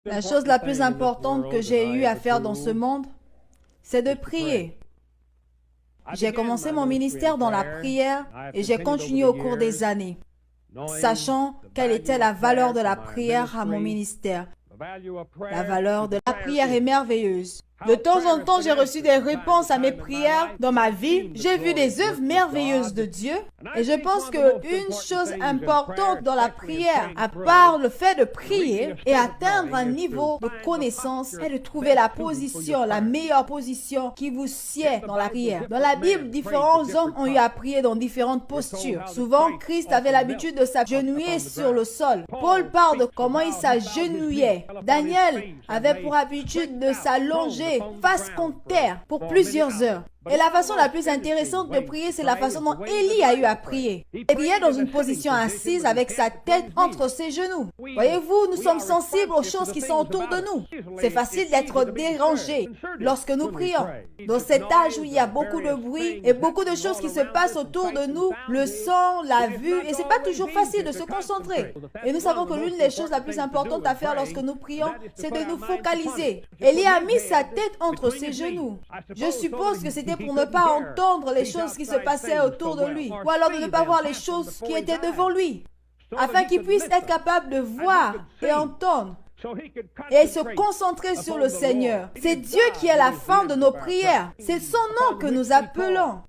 La chose la plus importante que j'ai eu à faire dans ce monde, c'est de prier. J'ai commencé mon ministère dans la prière et j'ai continué au cours des années, sachant quelle était la valeur de la prière à mon ministère. La valeur de la prière est merveilleuse. De temps en temps, j'ai reçu des réponses à mes prières dans ma vie. J'ai vu des œuvres merveilleuses de Dieu. Et je pense qu'une chose importante dans la prière, à part le fait de prier et atteindre un niveau de connaissance, est de trouver la position, la meilleure position qui vous sied dans la prière. Dans la Bible, différents hommes ont eu à prier dans différentes postures. Souvent, Christ avait l'habitude de s'agenouiller sur le sol. Paul parle de comment il s'agenouillait. Daniel avait pour habitude de s'allonger face contre terre pour plusieurs heures. Et la façon la plus intéressante de prier, c'est la façon dont Élie a eu à prier. Il priait dans une position assise avec sa tête entre ses genoux. Voyez-vous, nous sommes sensibles aux choses qui sont autour de nous. C'est facile d'être dérangé lorsque nous prions. Dans cet âge où il y a beaucoup de bruit et beaucoup de choses qui se passent autour de nous, le son, la vue, et c'est pas toujours facile de se concentrer. Et nous savons que l'une des choses la plus importantes à faire lorsque nous prions, c'est de nous focaliser. Élie a mis sa tête entre ses genoux. Je suppose que c'était pour ne pas entendre les choses qui se passaient autour de lui, ou alors de ne pas voir les choses qui étaient devant lui, afin qu'il puisse être capable de voir et entendre et se concentrer sur le Seigneur. C'est Dieu qui est la fin de nos prières. C'est son nom que nous appelons.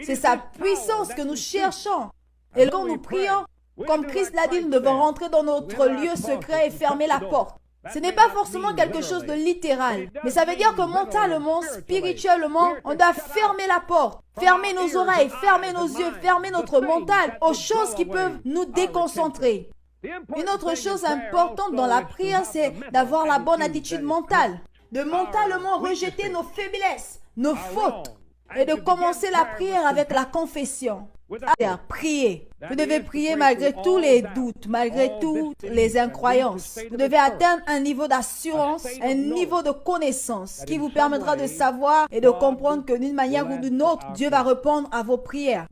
C'est sa puissance que nous cherchons. Et quand nous prions, comme Christ l'a dit, nous devons rentrer dans notre lieu secret et fermer la porte. Ce n'est pas forcément quelque chose de littéral, mais ça veut dire que mentalement, spirituellement, on doit fermer la porte, fermer nos oreilles, fermer nos yeux, fermer notre mental aux choses qui peuvent nous déconcentrer. Une autre chose importante dans la prière, c'est d'avoir la bonne attitude mentale, de mentalement rejeter nos faiblesses, nos fautes, et de commencer la prière avec la confession. Prier. Vous devez prier malgré tous les doutes, malgré toutes les incroyances. Vous devez atteindre un niveau d'assurance, un niveau de connaissance qui vous permettra de savoir et de comprendre que d'une manière ou d'une autre, Dieu va répondre à vos prières.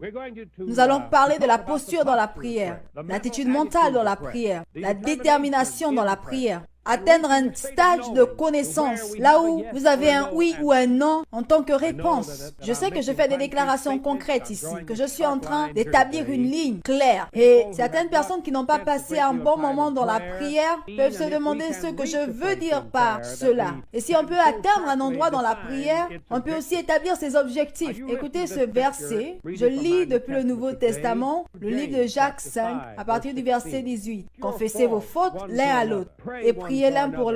Nous allons parler de la posture dans la prière, l'attitude mentale dans la prière, la détermination dans la prière. Atteindre un stade de connaissance, là où vous avez un oui ou un non en tant que réponse. Je sais que je fais des déclarations concrètes ici, que je suis en train d'établir une ligne claire. Et certaines personnes qui n'ont pas passé un bon moment dans la prière peuvent se demander ce que je veux dire par cela. Et si on peut atteindre un endroit dans la prière, on peut aussi établir ses objectifs. Écoutez ce verset, je lis depuis le Nouveau Testament, le livre de Jacques 5, à partir du verset 18. Confessez vos fautes l'un à l'autre et priez l'un pour l'autre